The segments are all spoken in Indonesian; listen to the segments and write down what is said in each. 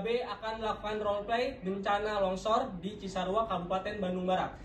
B akan melakukan roleplay bencana longsor di Cisarua, Kabupaten Bandung Barat.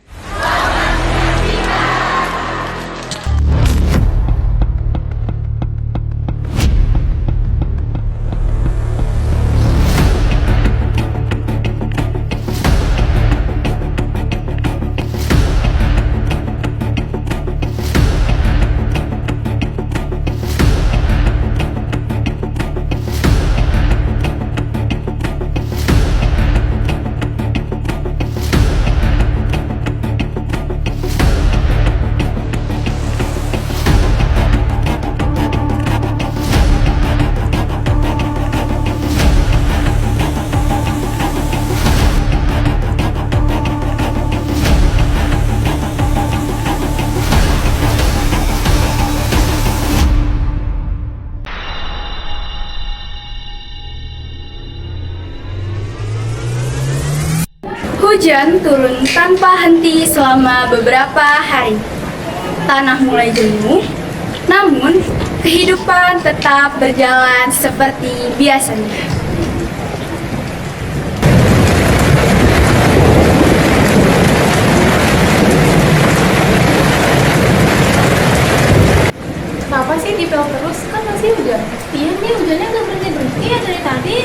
Hujan turun tanpa henti selama beberapa hari. Tanah mulai jenuh, namun kehidupan tetap berjalan seperti biasanya. Kenapa sih dipel terus? Kan masih hujan. Iya nih, hujannya nggak berhenti-berhenti ya dari tadi.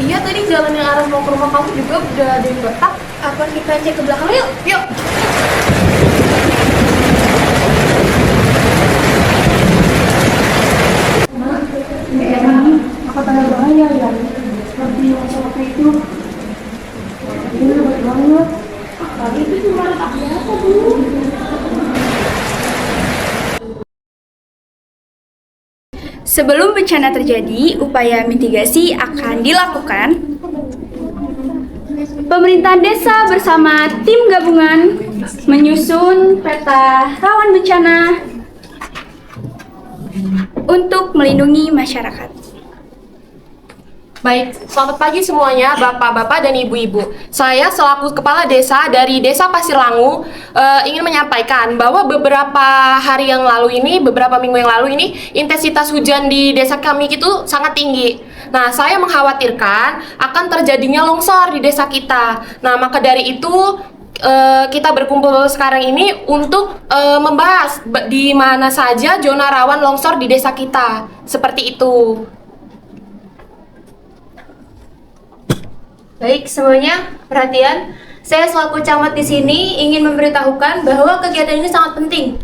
Iya, tadi jalan yang arah mau ke rumah kamu juga udah ada yang retak. Apa kita cek ke belakang yuk? Yuk! Apa tanda bahaya ya? Seperti masa waktu itu. Ini lebat banget. Tapi itu cuma retak biasa, Bu. Sebelum bencana terjadi, upaya mitigasi akan dilakukan. Pemerintah desa bersama tim gabungan menyusun peta rawan bencana untuk melindungi masyarakat. Baik, selamat pagi semuanya, bapak-bapak dan ibu-ibu. Saya selaku kepala desa dari Desa Pasir Langu ingin menyampaikan bahwa beberapa hari yang lalu ini, beberapa minggu yang lalu ini, intensitas hujan di desa kami itu sangat tinggi. Nah, saya mengkhawatirkan akan terjadinya longsor di desa kita. Nah, maka dari itu kita berkumpul sekarang ini untuk membahas di mana saja zona rawan longsor di desa kita. Seperti itu. Baik, semuanya perhatian. Saya selaku camat di sini ingin memberitahukan bahwa kegiatan ini sangat penting.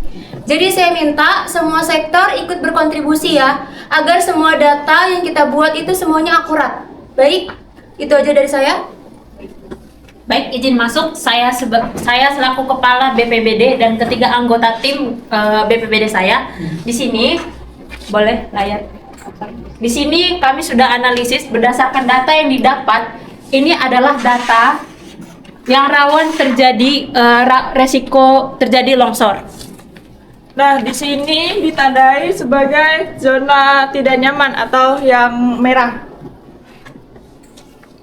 Jadi saya minta semua sektor ikut berkontribusi ya, agar semua data yang kita buat itu semuanya akurat. Baik, itu aja dari saya. Baik, izin masuk. Saya selaku kepala BPBD dan ketiga anggota tim BPBD saya di sini. Boleh layar. Di sini kami sudah analisis berdasarkan data yang didapat. Ini adalah data yang rawan terjadi resiko terjadi longsor. Nah, di sini ditandai sebagai zona tidak nyaman atau yang merah.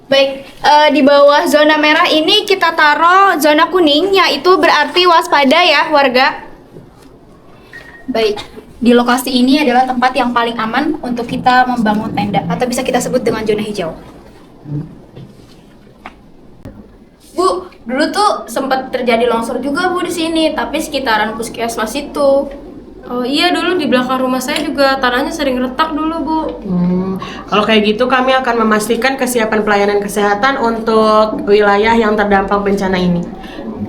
Baik, di bawah zona merah ini kita taruh zona kuning, yaitu berarti waspada ya warga. Baik, di lokasi ini adalah tempat yang paling aman untuk kita membangun tenda, atau bisa kita sebut dengan zona hijau. Bu, dulu tuh sempat terjadi longsor juga Bu di sini, tapi sekitaran puskesmas itu. Oh iya, dulu di belakang rumah saya juga tanahnya sering retak dulu, Bu. Kalau kayak gitu kami akan memastikan kesiapan pelayanan kesehatan untuk wilayah yang terdampak bencana ini.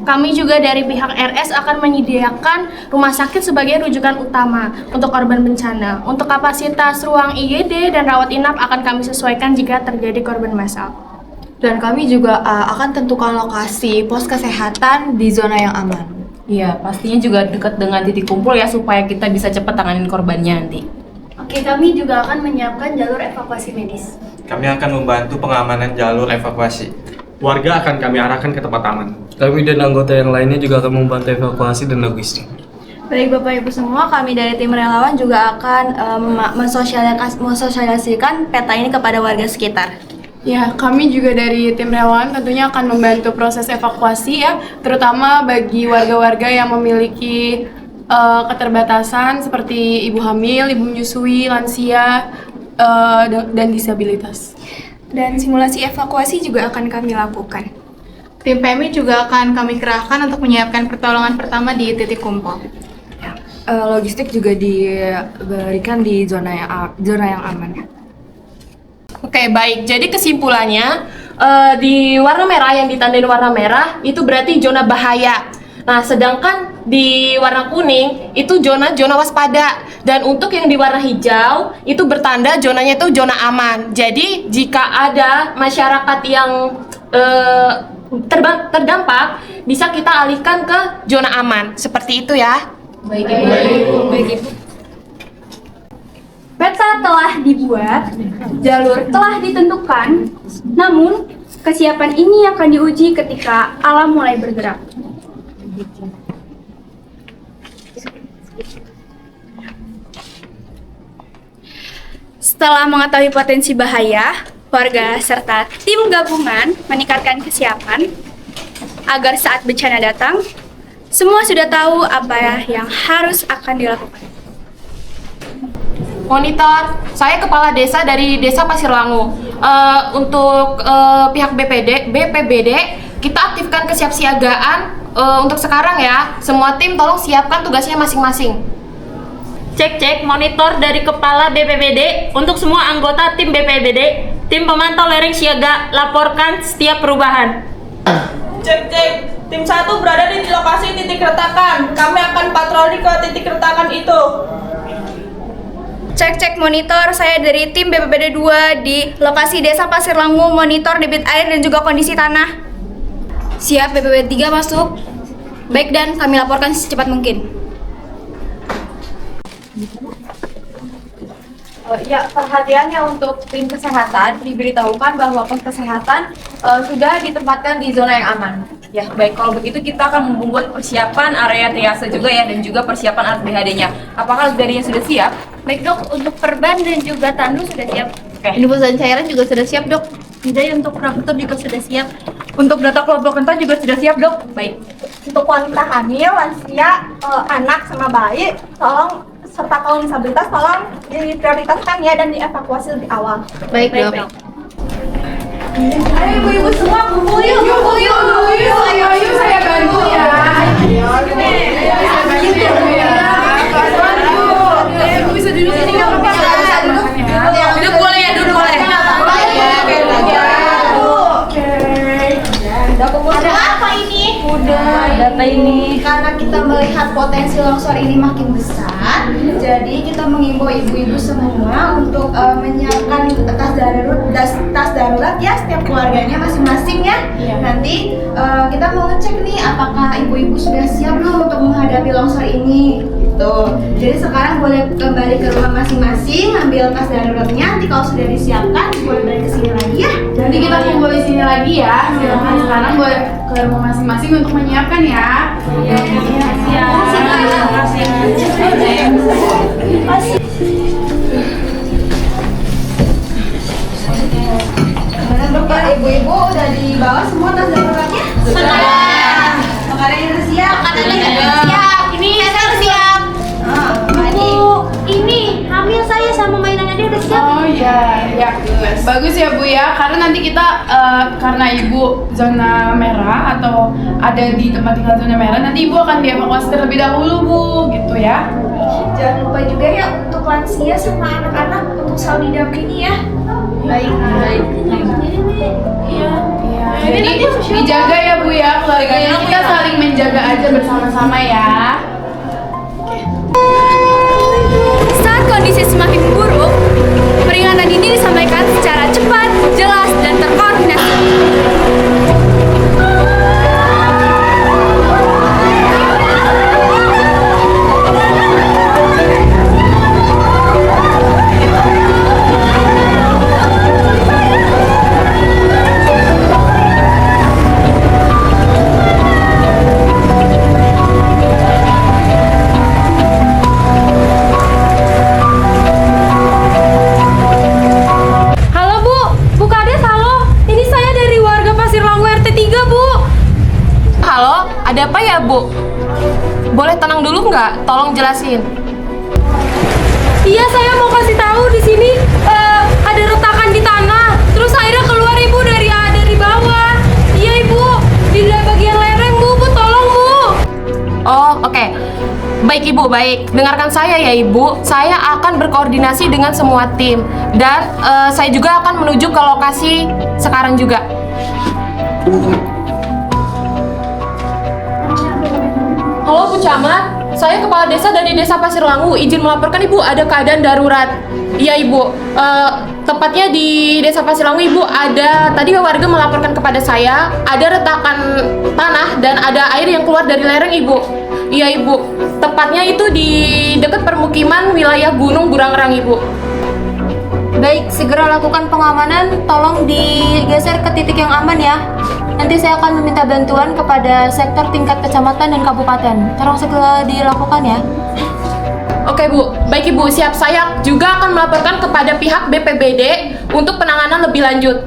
Kami juga dari pihak RS akan menyediakan rumah sakit sebagai rujukan utama untuk korban bencana. Untuk kapasitas ruang IGD dan rawat inap akan kami sesuaikan jika terjadi korban massal. Dan kami juga akan tentukan lokasi pos kesehatan di zona yang aman. Iya, pastinya juga dekat dengan titik kumpul ya, supaya kita bisa cepat tanganin korbannya nanti. Oke, kami juga akan menyiapkan jalur evakuasi medis. Kami akan membantu pengamanan jalur evakuasi. Warga akan kami arahkan ke tempat aman. Kami dan anggota yang lainnya juga akan membantu evakuasi dan logistik. Baik Bapak Ibu semua, kami dari tim relawan juga akan mensosialisasikan peta ini kepada warga sekitar. Ya, kami juga dari tim relawan tentunya akan membantu proses evakuasi ya, terutama bagi warga-warga yang memiliki keterbatasan seperti ibu hamil, ibu menyusui, lansia, dan disabilitas. Dan simulasi evakuasi juga akan kami lakukan. Tim PMI juga akan kami kerahkan untuk menyiapkan pertolongan pertama di titik kumpul. Logistik juga diberikan di zona yang aman. Oke, baik. Jadi kesimpulannya, di warna merah yang ditandain warna merah itu berarti zona bahaya. Nah, sedangkan di warna kuning itu zona waspada. Dan untuk yang di warna hijau itu bertanda zonanya itu zona aman. Jadi jika ada masyarakat yang terdampak, bisa kita alihkan ke zona aman. Seperti itu ya. Baik, Ibu. Peta telah dibuat, jalur telah ditentukan, namun kesiapan ini akan diuji ketika alam mulai bergerak. Setelah mengetahui potensi bahaya, warga serta tim gabungan meningkatkan kesiapan agar saat bencana datang, semua sudah tahu apa yang harus akan dilakukan. Monitor, saya kepala desa dari Desa Pasir Langu. Untuk pihak BPBD, kita aktifkan kesiapsiagaan untuk sekarang ya. Semua tim tolong siapkan tugasnya masing-masing. Cek monitor dari kepala BPBD untuk semua anggota tim BPBD. Tim pemantau lereng siaga, laporkan setiap perubahan. Cek, tim 1 berada di lokasi titik retakan. Kami akan patroli ke titik retakan itu. Cek monitor, saya dari tim BPBD 2 di lokasi Desa Pasir Langu, monitor debit air dan juga kondisi tanah. Siap, BPBD 3 masuk. Baik, dan kami laporkan secepat mungkin. Ya, perhatiannya untuk tim kesehatan diberitahukan bahwa pos kesehatan sudah ditempatkan di zona yang aman. Ya, baik. Kalau begitu kita akan membuat persiapan area triase juga ya, dan juga persiapan alat BHD-nya. Apakah alat BHD-nya sudah siap? Baik, Dok, untuk perban dan juga tandu sudah siap. Oke. Infus dan cairan juga sudah siap, Dok. Tidak, untuk komputer juga sudah siap. Untuk data kelompok rentan juga sudah siap, Dok. Baik. Untuk wanita hamil, lansia, anak sama bayi, tolong serta kaum disabilitas tolong diprioritaskan ya dan dievakuasi lebih awal. Baik, Dok. Ayo ibu-ibu semua kumpul yuk. Ayo, saya bantu ya. Ibu bisa duduk sini nggak apa-apa. Duduk boleh ya, duduk boleh. Ada apa ini? Data ini karena kita melihat potensi longsor ini makin besar, jadi kita mengimbau ibu-ibu semua untuk menyiapkan tas darurat ya, setiap keluarganya masing-masing ya. Nanti kita mau ngecek nih apakah ibu-ibu sudah siap belum untuk menghadapi longsor ini gitu. Jadi sekarang boleh kembali ke rumah masing-masing, ambil tas daruratnya. Nanti kalau sudah disiapkan boleh balik ke sini lagi ya. Nanti kita kumpul di sini lagi ya. Silakan sekarang boleh ke rumah masing-masing untuk menyiapkan ya. Bapak, ibu-ibu udah dibawa semua tas daruratnya? Sudah. Makanannya udah siap? Makanannya udah siap. Ini saya siap. Ini hamil saya sama mainannya dia udah siap. Oh iya, ya. Bagus ya Bu ya, karena nanti kita karena Ibu zona merah atau ada di tempat tinggal zona merah, nanti Ibu akan dievakuasi terlebih dahulu Bu, gitu ya. Jangan lupa juga ya untuk lansia sama anak-anak untuk selalu didampingi ya. Baik. Iya. Jadi dijaga ya Bu ya keluarganya, kita saling menjaga aja bersama-sama ya. Saat kondisi semakin buruk, peringatan ini disampaikan secara cepat, jelas, dan terkoordinasi. Ada apa ya, Bu? Boleh tenang dulu nggak? Tolong jelasin. Iya, saya mau kasih tahu di sini ada retakan di tanah. Terus airnya Baik Ibu, baik. Dengarkan saya ya Ibu. Saya akan berkoordinasi dengan semua tim dan saya juga akan menuju ke lokasi sekarang juga. Halo Bu Camat, saya kepala desa dari Desa Pasir Langu. Izin melaporkan Ibu ada keadaan darurat. Iya Ibu, tepatnya di Desa Pasir Langu Ibu ada tadi warga melaporkan kepada saya ada retakan tanah dan ada air yang keluar dari lereng Ibu. Iya Ibu, tepatnya itu di dekat permukiman wilayah Gunung Burangrang Ibu. Baik, segera lakukan pengamanan. Tolong digeser ke titik yang aman ya. Nanti saya akan meminta bantuan kepada sektor tingkat kecamatan dan kabupaten. Tolong segera dilakukan ya. Oke Bu, baik Ibu, siap. Saya juga akan melaporkan kepada pihak BPBD untuk penanganan lebih lanjut.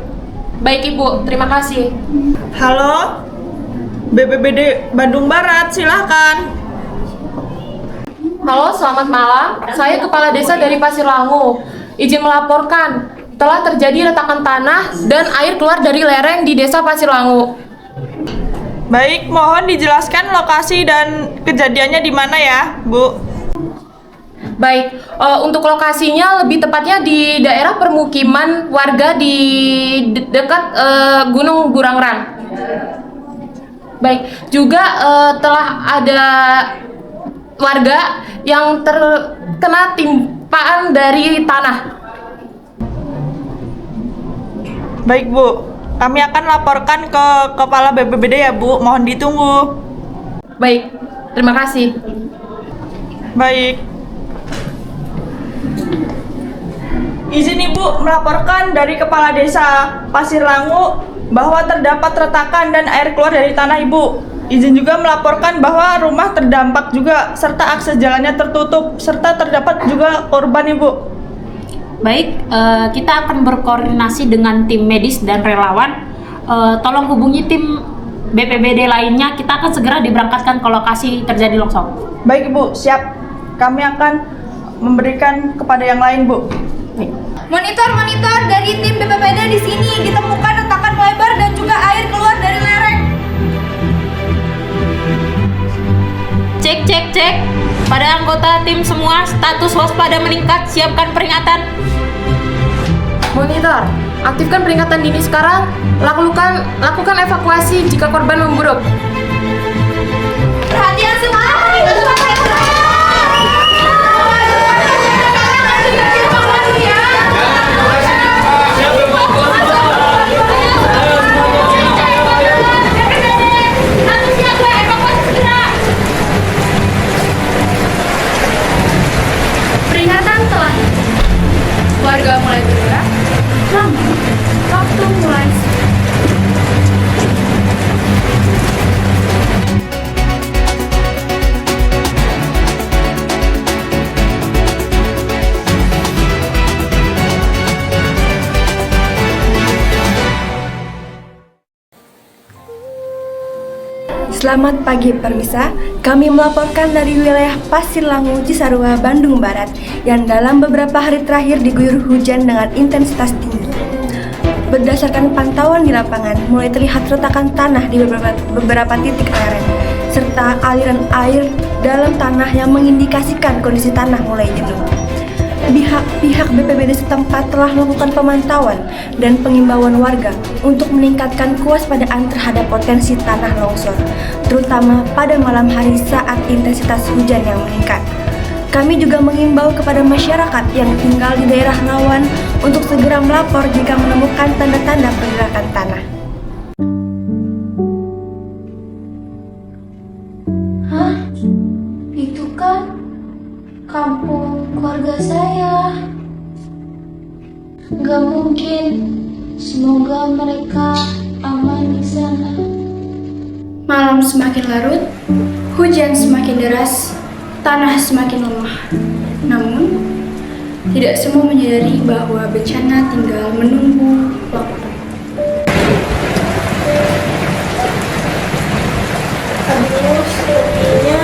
Baik Ibu, terima kasih. Halo, BPBD Bandung Barat, silahkan. Halo, selamat malam. Saya kepala desa dari Pasir Langu. Izin melaporkan, telah terjadi retakan tanah dan air keluar dari lereng di Desa Pasir Langu. Baik, mohon dijelaskan lokasi dan kejadiannya di mana ya, Bu? Baik, untuk lokasinya lebih tepatnya di daerah permukiman warga di dekat Gunung Burangrang. Baik, juga telah ada warga yang terkena timpaan dari tanah. Baik Bu, kami akan laporkan ke Kepala BPBD ya Bu, mohon ditunggu. Baik, terima kasih. Baik. Izin Ibu melaporkan dari Kepala Desa Pasir Langu bahwa terdapat retakan dan air keluar dari tanah Ibu. Izin juga melaporkan bahwa rumah terdampak juga serta akses jalannya tertutup serta terdapat juga korban Ibu. Baik, kita akan berkoordinasi dengan tim medis dan relawan. Tolong hubungi tim BPBD lainnya. Kita akan segera diberangkatkan ke lokasi terjadi longsor. Baik Ibu, siap. Kami akan memberikan kepada yang lain Bu. Baik. Monitor dari tim BPBD di sini ditemukan retakan lebar dan juga air keluar dari lereng. Cek. Pada anggota tim semua, status waspada meningkat. Siapkan peringatan. Monitor, aktifkan peringatan dini sekarang. Lakukan evakuasi jika korban memburuk. Perhatian semua. Peringatan telah. Warga mulai bergerak. Namun, waktu mulai. Selamat pagi Permisa, kami melaporkan dari wilayah Pasir Langu, Cisarua, Bandung Barat yang dalam beberapa hari terakhir diguyur hujan dengan intensitas tinggi. Berdasarkan pantauan di lapangan, mulai terlihat retakan tanah di beberapa titik lereng, serta aliran air dalam tanah yang mengindikasikan kondisi tanah mulai jenuh. Pihak BPBD setempat telah melakukan pemantauan dan pengimbauan warga untuk meningkatkan kewaspadaan terhadap potensi tanah longsor, terutama pada malam hari saat intensitas hujan yang meningkat. Kami juga mengimbau kepada masyarakat yang tinggal di daerah rawan untuk segera melapor jika menemukan tanda-tanda pergerakan tanah. Hah? Itu kan kampung keluarga saya. Gak mungkin. Semoga mereka aman di sana. Malam semakin larut, hujan semakin deras, tanah semakin lemah. Namun, tidak semua menyadari bahwa bencana tinggal menunggu waktu. Aduh, sepertinya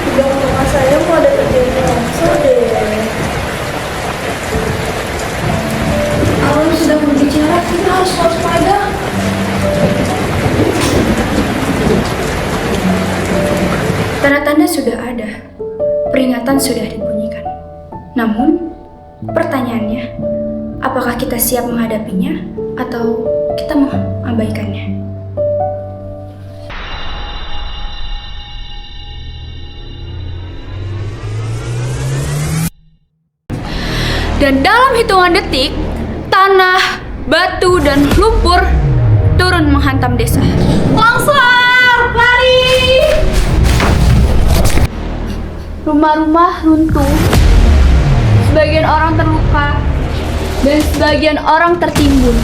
di rumah saya mau ada terjadi longsor deh. Alam sedang berbicara, kita harus waspada. Tanda-tanda sudah ada. peringatan sudah dibunyikan. Namun, pertanyaannya, apakah kita siap menghadapinya atau kita mengabaikannya? Dan dalam hitungan detik, tanah, batu, dan lumpur turun menghantam desa. Longsor! Lari! Rumah-rumah runtuh, sebagian orang terluka, dan sebagian orang tertimbun.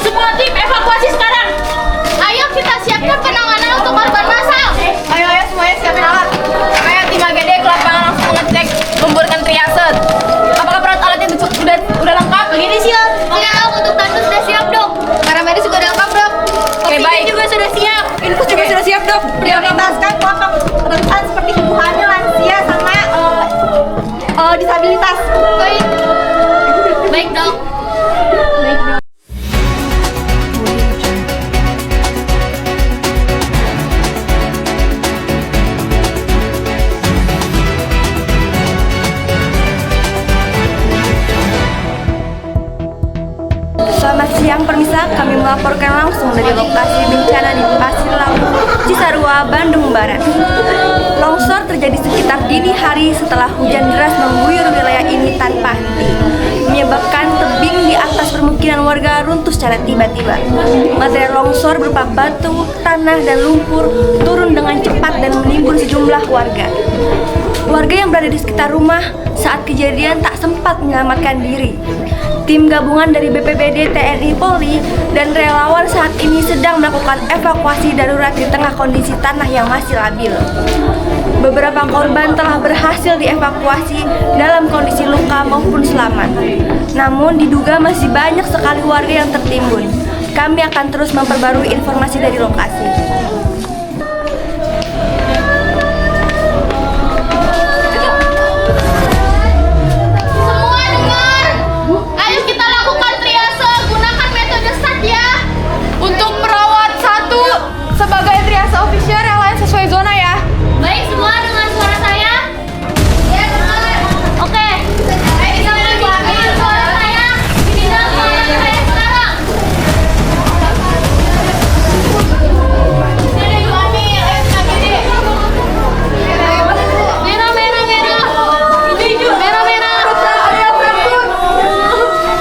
Semua tim evakuasi sekarang. Ayo kita siapkan penanganan untuk korban massal. Ayo semuanya siapin alat. Ayo tim AGD ke lapangan langsung mengecek, membuatkan triase. Apakah peralatan alatnya udah lengkap? Begini siap. Oke dok, untuk tandus sudah siap dok. Para medis juga udah lengkap dok. Oke baik. Juga sudah siap. Infus juga sudah siap dok. Prioritaskan kelompok rentan seperti ibu hamil, lansia, sama disabilitas. Baik. Baik dok. Baik dok. Selamat siang permisa, kami melaporkan langsung dari lokasi bencana di Pasir Laut, Cisarua, Bandung Barat. Longsor terjadi sekitar dini hari setelah hujan deras mengguyur wilayah ini tanpa henti, menyebabkan tebing di atas permukiman warga runtuh secara tiba-tiba. Material longsor berupa batu, tanah, dan lumpur turun dengan cepat dan menimbun sejumlah warga. Warga yang berada di sekitar rumah saat kejadian tak sempat menyelamatkan diri. Tim gabungan dari BPBD, TNI, Polri, dan relawan saat ini sedang melakukan evakuasi darurat di tengah kondisi tanah yang masih labil. Beberapa korban telah berhasil dievakuasi dalam kondisi luka maupun selamat. Namun diduga masih banyak sekali warga yang tertimbun. Kami akan terus memperbarui informasi dari lokasi. Untuk merawat satu sebagai triase official, yang lain sesuai zona ya. Baik, semua dengan suara saya? Ya, dengar. Oke. Kita ambil suara saya. Tidak suara saya sekarang. Jadi ambil, merah, merah, merah. Hijau, merah, merah.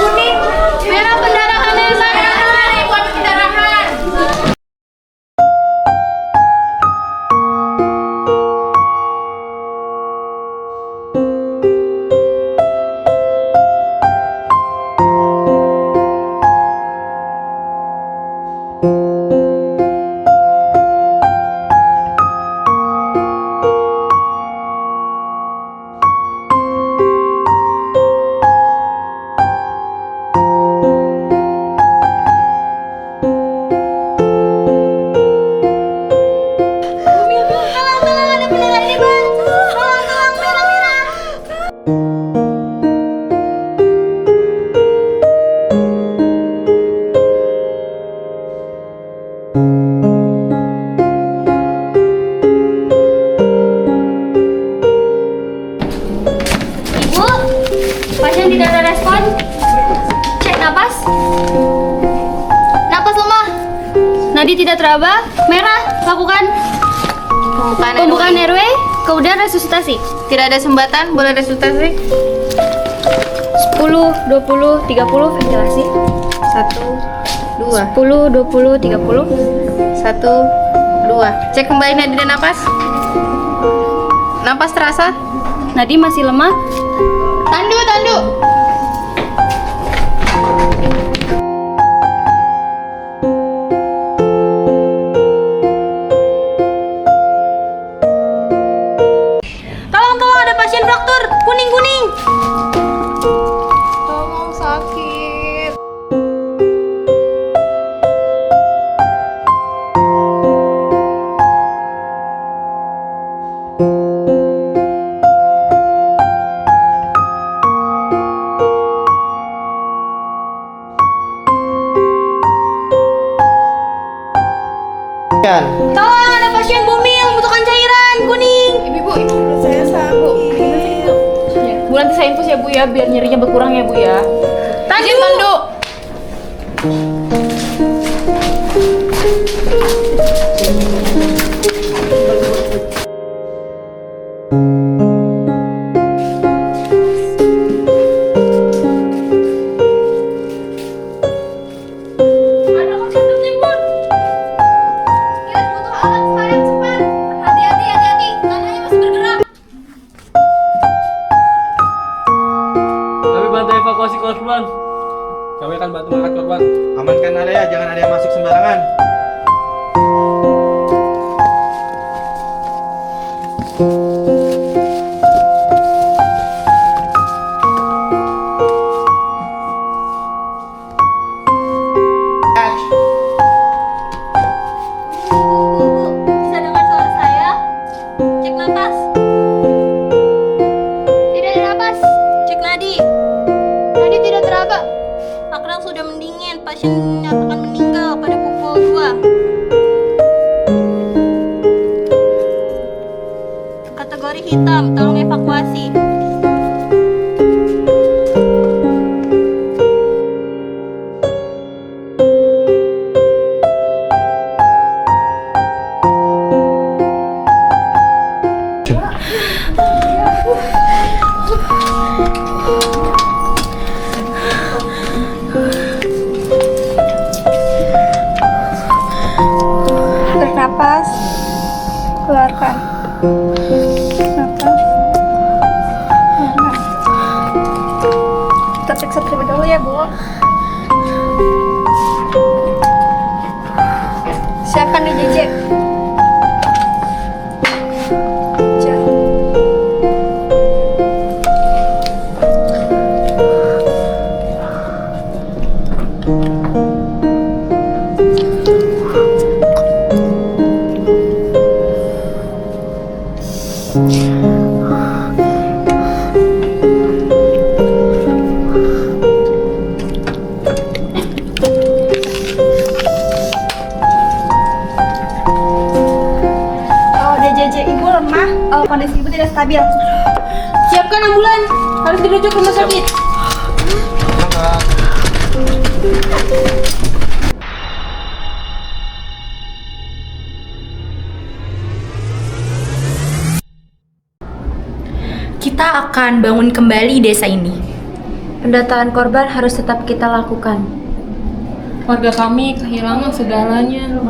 Kuning, merah pendarahan dari saya. Buat pendarahan. Ibu, pasien tidak ada respon. Cek napas. Napas lemah. Nadi tidak teraba. Merah. Lakukan pembukaan RW. Kemudian resusitasi. Tidak ada sumbatan, boleh resusitasi. 10, 20, 30 ventilasi. 1, 2, 10, 20, 30. 1, 2. Cek kembali nadi dan napas. Napas terasa? Nadi masih lemah. Tandu, tandu. Tolong, ada pasien fraktur. Kuning, kuning. Tolong, sakit. Tolong, ada pasien bumil, membutuhkan cairan kuning. Ibu, saya sanggup. Bu, nanti saya infus ya Bu ya, biar nyerinya berkurang ya Bu ya. Tandu. Kami bantu evakuasi korban. Kami akan bantu mengangkat korban. Amankan area, jangan ada yang masuk sembarangan. Bisa dengar suara saya? Cek napas. Tidak ada napas. Cek nadi. Nadi tidak teraba. Akrang sudah mendingin. Pasien dinyatakan meninggal pada pukul 2. Kategori hitam, tolong evakuasi. Tarik napas, keluarkan. Napas, keluarkan. Kita periksa terlebih dahulu ya, Bu. Siapkan di JJ. Kondisi ibu tidak stabil. Siapkan ambulan. Harus dirujuk ke rumah sakit. Kita akan bangun kembali desa ini. Pendataan korban harus tetap kita lakukan. Warga kami kehilangan segalanya.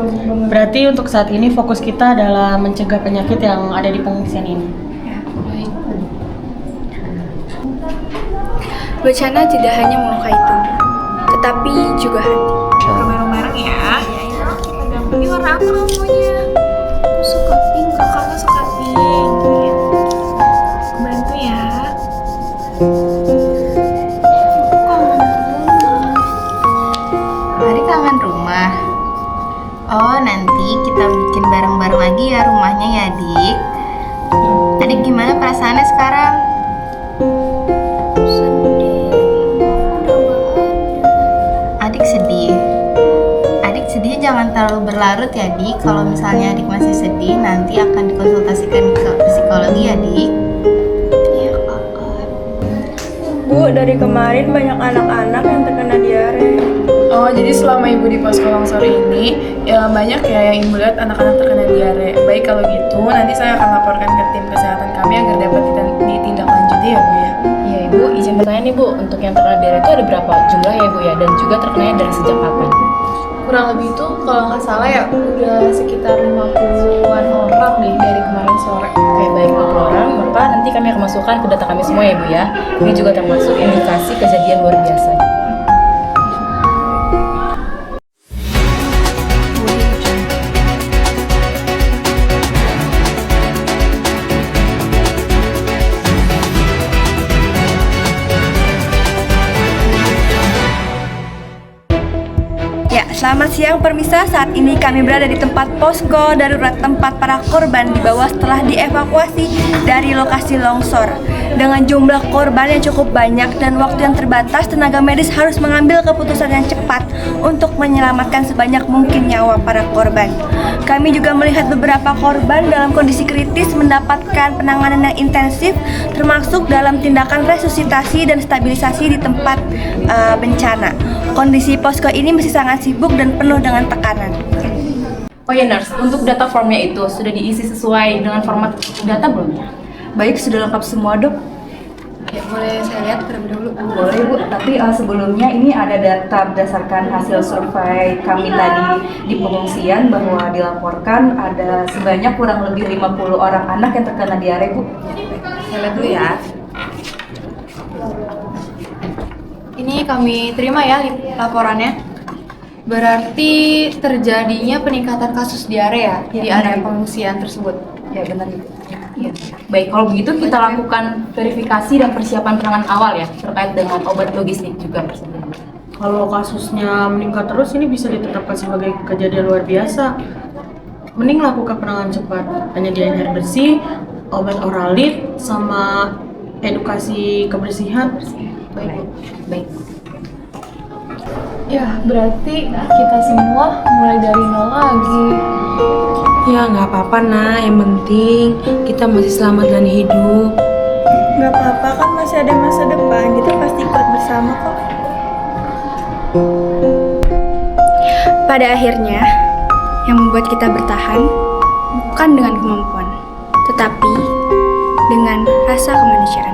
Berarti untuk saat ini fokus kita adalah mencegah penyakit yang ada di pengungsian ini. Bencana tidak hanya melukai tubuh, tetapi juga hati. Bareng-bareng ya. Ini warna apa maunya? Aku suka pink, kakaknya suka pink. Bantu ya. Hari kangen rumah. Oh, nanti kita bikin bareng-bareng lagi ya rumahnya ya, Adik. Adik gimana perasaannya sekarang? Adik sedih. Adik sedih jangan terlalu berlarut ya, Dik. Kalau misalnya Adik masih sedih, nanti akan dikonsultasikan ke psikologi ya, Dik. Iya, Kakak. Bu, dari kemarin banyak anak-anak yang terkena diare. Oh, jadi selama ibu di posko longsor ini ya banyak ya yang ibu lihat anak-anak terkena diare. Baik kalau gitu, nanti saya akan laporkan ke tim kesehatan kami agar dapat ditindaklanjuti ya Bu ya. Iya Ibu, izin bertanya nih Bu, untuk yang terkena diare itu ada berapa jumlah ya Bu ya? Dan juga terkenanya dari sejak kapan? Kurang lebih itu kalau nggak salah ya udah sekitar 50-an orang nih dari kemarin sore. Oke, baik 50 orang, maka nanti kami akan masukkan ke data kami semua ya Bu ya. Ini juga termasuk indikasi kejadian luar biasa. Selamat siang permisa, saat ini kami berada di tempat posko darurat tempat para korban dibawa setelah dievakuasi dari lokasi longsor. Dengan jumlah korban yang cukup banyak dan waktu yang terbatas, tenaga medis harus mengambil keputusan yang cepat untuk menyelamatkan sebanyak mungkin nyawa para korban. Kami juga melihat beberapa korban dalam kondisi kritis mendapatkan penanganan yang intensif, termasuk dalam tindakan resusitasi dan stabilisasi di tempat bencana. Kondisi posko ini masih sangat sibuk dan penuh dengan tekanan. Oh ya nurse, untuk data formnya itu sudah diisi sesuai dengan format data belum? Baik, sudah lengkap semua dok. Ya, boleh saya lihat terlebih dahulu? Boleh Bu, tapi sebelumnya ini ada data berdasarkan hasil survei kami tadi di pengungsian bahwa dilaporkan ada sebanyak kurang lebih 50 orang anak yang terkena diare Bu. Saya lihat dulu ya. Ini kami terima ya laporannya. Berarti terjadinya peningkatan kasus diare ya, di area pengungsian tersebut. Ya benar Ibu. Ya. Baik, kalau begitu kita lakukan verifikasi dan persiapan penanganan awal ya terkait dengan obat logistik juga. Kalau kasusnya meningkat terus, ini bisa ditetapkan sebagai kejadian luar biasa. Mending lakukan penanganan cepat, penyediaan air bersih, obat oralit, sama edukasi kebersihan. Baik. Ya, berarti kita semua mulai dari nol lagi. Ya nggak apa-apa nah, yang penting kita masih selamat dan hidup. Nggak apa-apa kan, masih ada masa depan, kita pasti kuat bersama kok. Pada akhirnya, yang membuat kita bertahan bukan dengan kemampuan, tetapi dengan rasa kemanusiaan.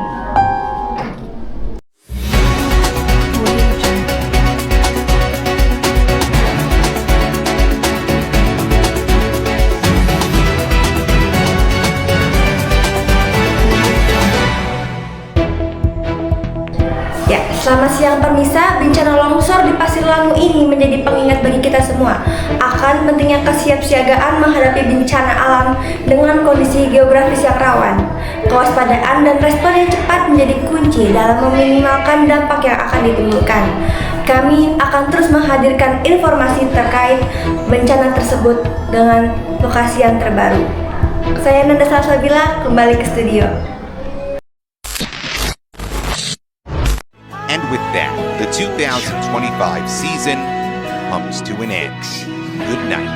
Selamat siang pemirsa, bencana longsor di Pasir Langu ini menjadi pengingat bagi kita semua akan pentingnya kesiapsiagaan menghadapi bencana alam dengan kondisi geografis yang rawan. Kewaspadaan dan respon yang cepat menjadi kunci dalam meminimalkan dampak yang akan ditimbulkan. Kami akan terus menghadirkan informasi terkait bencana tersebut dengan lokasi yang terbaru. Saya Nanda Salsabila, kembali ke studio. And with that, the 2025 season comes to an end. Good night.